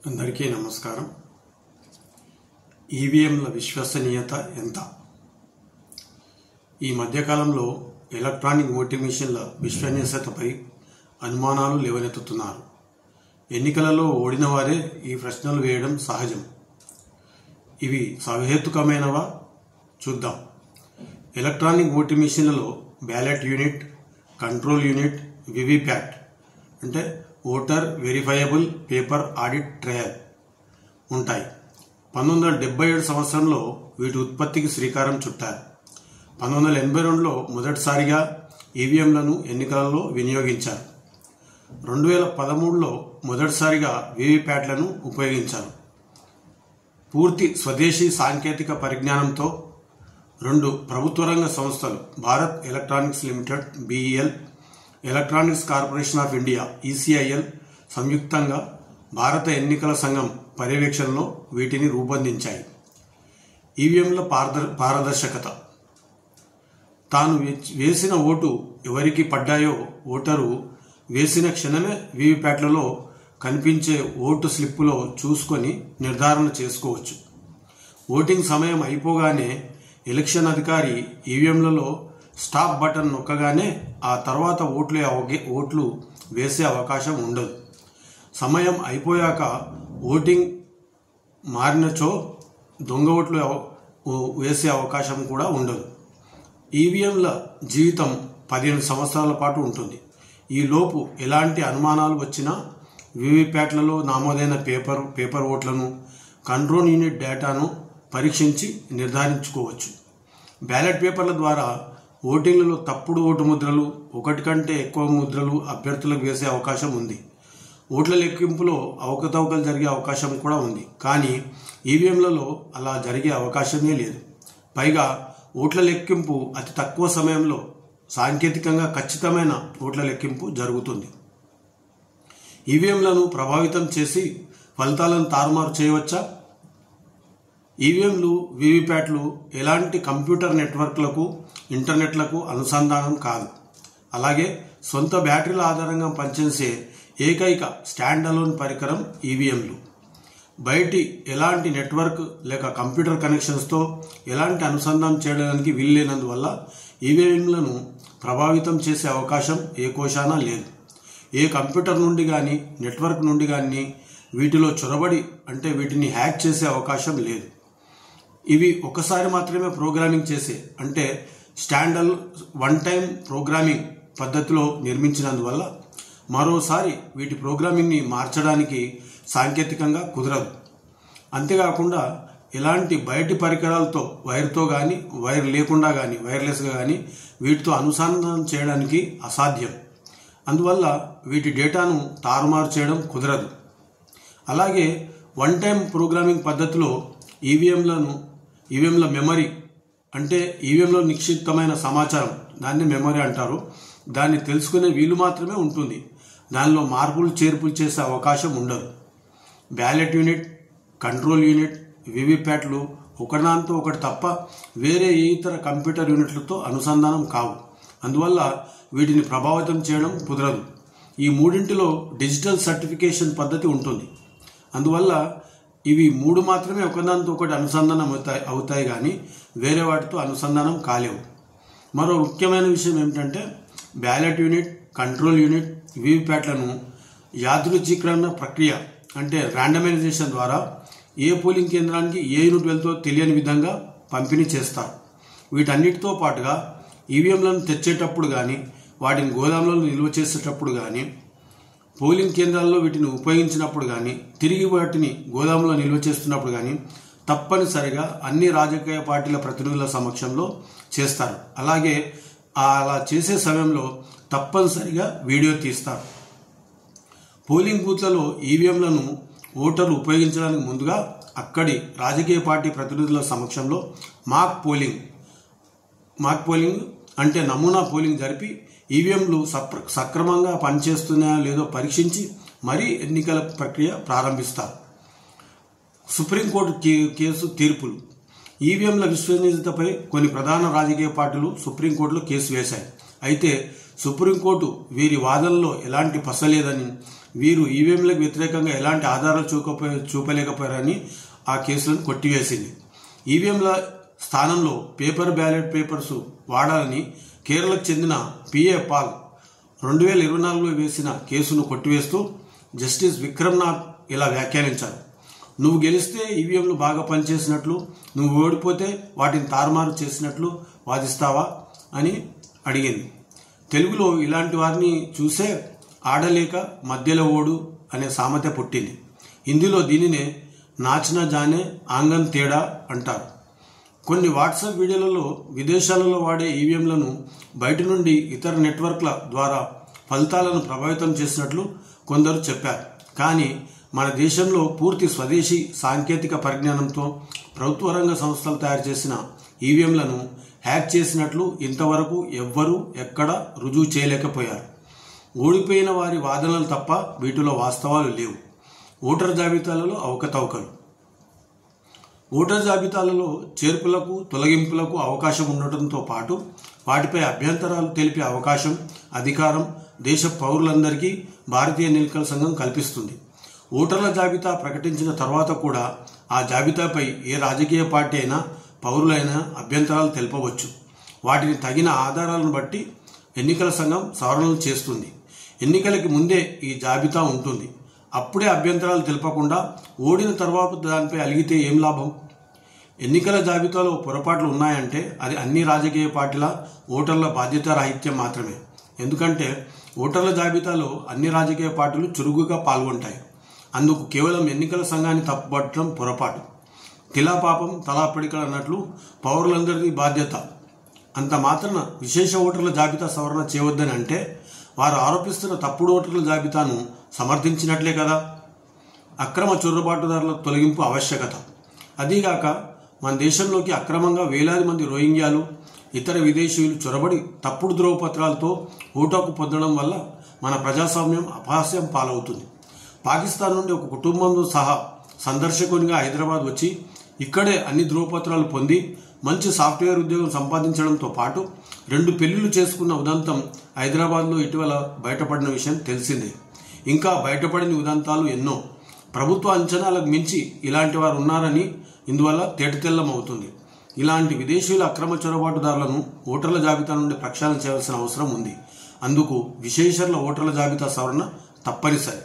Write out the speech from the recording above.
అందరికీ నమస్కారం. ఈవీఎంల విశ్వసనీయత ఎంత? ఈ మధ్యకాలంలో ఎలక్ట్రానిక్ ఓటింగ్ మిషన్ల విశ్వసనీయతపై అనుమానాలు లేవనెత్తుతున్నారు. ఎన్నికలలో ఓడిన వారే ఈ ప్రశ్నలు వేయడం సహజం. ఇవి సహేతుకమైనవా? చూద్దాం. ఎలక్ట్రానిక్ ఓటింగ్ మిషన్లలో ballot unit, control unit, VVPAT అంటే voter verifiable paper audit trial ఉంటాయి. 1977 సంవత్సరంలో వీటి ఉత్పత్తికి శ్రీకారం చుట్టారు. 1982లో మొదటిసారిగా ఈవీఎంలను ఎన్నికలలో వినియోగించారు. 2013లో మొదటిసారిగా వివిప్యాట్లను ఉపయోగించారు. పూర్తి స్వదేశీ సాంకేతిక పరిజ్ఞానంతో 2 ప్రభుత్వ రంగ సంస్థలు Bharat electronics limited BEL, electronics corporation of India ECIL సంయుక్తంగా భారత ఎన్నికల సంఘం పర్యవేక్షణలో వీటిని రూపొందించాయి. ఈవీఎంల పారదర్శకత. తాను వేసిన ఓటు ఎవరికి పడ్డాయో ఓటరు వేసిన క్షణమే వివిప్యాట్లలో కనిపించే ఓటు స్లిప్పులో చూసుకొని నిర్ధారణ చేసుకోవచ్చు. ఓటింగ్ సమయం అయిపోగానే ఎలక్షన్ అధికారి ఈవీఎంలలో స్టాప్ బటన్ నొక్కగానే ఆ తర్వాత ఓట్లు వేసే అవకాశం ఉండదు. సమయం అయిపోయాక ఓటింగ్ మారినచో దొంగ ఓట్లు వేసే అవకాశం కూడా ఉండదు. ఈవీఎంల జీవితం 15 సంవత్సరాల పాటు ఉంటుంది. ఈ లోపు ఎలాంటి అనుమానాలు వచ్చినా వివిప్యాట్లలో నమోదైన పేపర్ ఓట్లను, కంట్రోల్ యూనిట్ డేటాను పరీక్షించి నిర్ధారించుకోవచ్చు. బ్యాలెట్ పేపర్ల ద్వారా ఓటింగ్లలో తప్పుడు ఓటు ముద్రలు, ఒకటి కంటే ఎక్కువ ముద్రలు అభ్యర్థులకు వేసే అవకాశం ఉంది. ఓట్ల లెక్కింపులో అవకతవకలు జరిగే అవకాశం కూడా ఉంది. కానీ ఈవీఎంలలో అలా జరిగే అవకాశమే లేదు. పైగా ఓట్ల లెక్కింపు అతి తక్కువ సమయంలో సాంకేతికంగా ఖచ్చితమైన ఓట్ల లెక్కింపు జరుగుతుంది. ఈవీఎంలను ప్రభావితం చేసి ఫలితాలను తారుమారు చేయవచ్చా? ఈవీఎంలు, వివిప్యాట్లు ఎలాంటి కంప్యూటర్ నెట్వర్క్లకు, ఇంటర్నెట్లకు అనుసంధానం కాదు. అలాగే సొంత బ్యాటరీల ఆధారంగా పనిచేసే ఏకైక స్టాండ్ అలోన్ పరికరం ఈవీఎంలు. బయటి ఎలాంటి నెట్వర్క్ లేక కంప్యూటర్ కనెక్షన్స్తో ఎలాంటి అనుసంధానం చేయడానికి వీల్లేనందువల్ల ఈవీఎంలను ప్రభావితం చేసే అవకాశం ఏ కోశానా లేదు. ఏ కంప్యూటర్ నుండి కానీ, నెట్వర్క్ నుండి కానీ వీటిలో చొరబడి అంటే వీటిని హ్యాక్ చేసే అవకాశం లేదు. ఇవి ఒకసారి మాత్రమే ప్రోగ్రామింగ్ చేసే అంటే వన్ టైం ప్రోగ్రామింగ్ పద్ధతిలో నిర్మించినందువల్ల మరోసారి వీటి ప్రోగ్రామింగ్ని మార్చడానికి సాంకేతికంగా కుదరదు. అంతేకాకుండా ఎలాంటి బయటి పరికరాలతో వైర్తో కానీ, వైర్ లేకుండా కానీ, వైర్లెస్గా కానీ వీటితో అనుసంధానం చేయడానికి అసాధ్యం. అందువల్ల వీటి డేటాను తారుమారు చేయడం కుదరదు. అలాగే వన్ టైం ప్రోగ్రామింగ్ పద్ధతిలో ఈవీఎంల మెమరీ అంటే ఈవీఎంలో నిక్షిప్తమైన సమాచారం, దాన్ని మెమరీ అంటారు. దాన్ని తెలుసుకునే వీలు మాత్రమే ఉంటుంది. దానిలో మార్పులు చేర్పులు చేసే అవకాశం ఉండదు. బ్యాలెట్ యూనిట్, కంట్రోల్ యూనిట్, వివిప్యాట్లు ఒకదాంతో ఒకటి తప్ప వేరే ఏ ఇతర కంప్యూటర్ యూనిట్లతో అనుసంధానం కావు. అందువల్ల వీటిని ప్రభావితం చేయడం కుదరదు. ఈ మూడింటిలో డిజిటల్ సర్టిఫికేషన్ పద్ధతి ఉంటుంది. అందువల్ల ఇవి 3 మాత్రమే ఒకదాంతో ఒకటి అనుసంధానం అవుతాయి కానీ వేరే వాటితో అనుసంధానం కాలేవు. మరో ముఖ్యమైన విషయం ఏమిటంటే బ్యాలెట్ యూనిట్, కంట్రోల్ యూనిట్, వివిప్యాట్లను యాదృచ్ఛికరణ ప్రక్రియ అంటే ర్యాండమైజేషన్ ద్వారా ఏ పోలింగ్ కేంద్రానికి ఏ యూనిట్ వెళ్తో తెలియని విధంగా పంపిణీ చేస్తారు. వీటన్నిటితో పాటుగా ఈవీఎంలను తెచ్చేటప్పుడు కానీ, వాటిని గోదాంలలో నిల్వ చేసేటప్పుడు కానీ, పోలింగ్ కేంద్రాల్లో వీటిని ఉపయోగించినప్పుడు కానీ, తిరిగి వాటిని గోదాంలో నిల్వ చేస్తున్నప్పుడు కానీ తప్పనిసరిగా అన్ని రాజకీయ పార్టీల ప్రతినిధుల సమక్షంలో చేస్తారు. అలాగే అలా చేసే సమయంలో తప్పనిసరిగా వీడియో తీస్తారు. పోలింగ్ బూత్లలో ఈవీఎంలను ఓటర్లు ఉపయోగించడానికి ముందుగా అక్కడి రాజకీయ పార్టీ ప్రతినిధుల సమక్షంలో మాక్ పోలింగ్ అంటే నమూనా పోలింగ్ జరిపి ఈవీఎంలు సక్రమంగా పనిచేస్తున్నాయో లేదో పరీక్షించి మరీ ఎన్నికల ప్రక్రియ ప్రారంభిస్తారు. సుప్రీంకోర్టు కేసు తీర్పులు. ఈవీఎంల విశ్వసనీయతపై కొన్ని ప్రధాన రాజకీయ పార్టీలు సుప్రీంకోర్టులో కేసు వేశాయి. అయితే సుప్రీంకోర్టు వీరి వాదనలో ఎలాంటి పసలేదని, వీరు ఈవీఎంలకు వ్యతిరేకంగా ఎలాంటి ఆధారాలు చూపలేకపోయారని ఆ కేసులను కొట్టివేసింది. ఈవీఎంల స్థానంలో పేపర్ బ్యాలెట్ పేపర్స్ వాడాలని కేరళకు చెందిన పిఏ పాల్ 2024లో వేసిన కేసును కొట్టివేస్తూ జస్టిస్ విక్రమ్నాథ్ ఇలా వ్యాఖ్యానించారు. నువ్వు గెలిస్తే ఈవీఎంలు బాగా పనిచేసినట్లు, నువ్వు ఓడిపోతే వాటిని తారుమారు చేసినట్లు వాదిస్తావా అని అడిగింది. తెలుగులో ఇలాంటి వారిని చూసే ఆడలేక మధ్యలో ఓడు అనే సామెత పుట్టింది. హిందీలో దీనినే నాచనా జానే ఆంగన్ తేడా అంటారు. కొన్ని వాట్సాప్ వీడియోలలో విదేశాలలో వాడే ఈవీఎంలను బయట నుండి ఇతర నెట్వర్క్ల ద్వారా ఫలితాలను ప్రభావితం చేసినట్లు కొందరు చెప్పారు. కానీ మన దేశంలో పూర్తి స్వదేశీ సాంకేతిక పరిజ్ఞానంతో ప్రభుత్వ రంగ సంస్థలు తయారు చేసిన ఈవీఎంలను హ్యాక్ చేసినట్లు ఇంతవరకు ఎవ్వరూ ఎక్కడ రుజువు చేయలేకపోయారు. ఓడిపోయిన వారి వాదనలు తప్ప వీటిలో వాస్తవాలు లేవు. ఓటర్ జాబితాలలో అవకతవకలు. ఓటర్ జాబితాలలో చేర్పులకు తొలగింపులకు అవకాశం ఉండటంతో పాటు వాటిపై అభ్యంతరాలు తెలిపే అవకాశం, అధికారం దేశ పౌరులందరికీ భారతీయ ఎన్నికల సంఘం కల్పిస్తుంది. ఓటర్ల జాబితా ప్రకటించిన తర్వాత కూడా ఆ జాబితాపై ఏ రాజకీయ పార్టీ అయినా పౌరులైనా అభ్యంతరాలు తెలపవచ్చు. వాటిని తగిన ఆధారాలను బట్టి ఎన్నికల సంఘం సవరణలు చేస్తుంది. ఎన్నికలకి ముందే ఈ జాబితా ఉంటుంది. అప్పుడే అభ్యంతరాలు తెలపకుండా ఓడిన తర్వాత దానిపై అలిగితే ఏం లాభం? ఎన్నికల జాబితాలో పొరపాట్లు ఉన్నాయంటే అది అన్ని రాజకీయ పార్టీల ఓటర్ల బాధ్యతారాహిత్యం మాత్రమే. ఎందుకంటే ఓటర్ల జాబితాలో అన్ని రాజకీయ పార్టీలు చురుకుగా పాల్గొంటాయి. అందుకు కేవలం ఎన్నికల సంఘాన్ని తప్పుపట్టడం పొరపాటు. తిలా పాపం తలా పిడికలు అన్నట్లు పౌరులందరిది బాధ్యత. అంత మాత్రాన విశేష ఓటర్ల జాబితా సవరణ చేయవద్దని అంటే వారు ఆరోపిస్తున్న తప్పుడు ఓటర్ల జాబితాను సమర్థించినట్లే కదా. అక్రమ చొరబాటుదారుల తొలగింపు ఆవశ్యకత. అదీగాక మన దేశంలోకి అక్రమంగా వేలాది మంది రోహింగ్యాలు, ఇతర విదేశీయులు చొరబడి తప్పుడు ధ్రువపత్రాలతో ఓటుకు పొందడం వల్ల మన ప్రజాస్వామ్యం అపహాస్యం పాలవుతుంది. పాకిస్తాన్ నుండి ఒక కుటుంబంతో సహా సందర్శకునిగా హైదరాబాద్ వచ్చి ఇక్కడే అన్ని ధ్రువపత్రాలు పొంది మంచి సాఫ్ట్వేర్ ఉద్యోగం సంపాదించడంతో పాటు 2 పెళ్లిళ్లు చేసుకున్న ఉదంతం హైదరాబాద్లో ఇటీవల బయటపడిన విషయం తెలిసిందే. ఇంకా బయటపడిన ఉదంతాలు ఎన్నో. ప్రభుత్వ అంచనాలకు మించి ఇలాంటి వారు ఉన్నారని ఇందువల్ల తేటతెల్లం అవుతుంది. ఇలాంటి విదేశీయుల అక్రమ చొరబాటుదారులను ఓటర్ల జాబితా నుండి ప్రక్షాళన చేయాల్సిన అవసరం ఉంది. అందుకు విశేషర్ల ఓటర్ల జాబితా సవరణ తప్పనిసరి.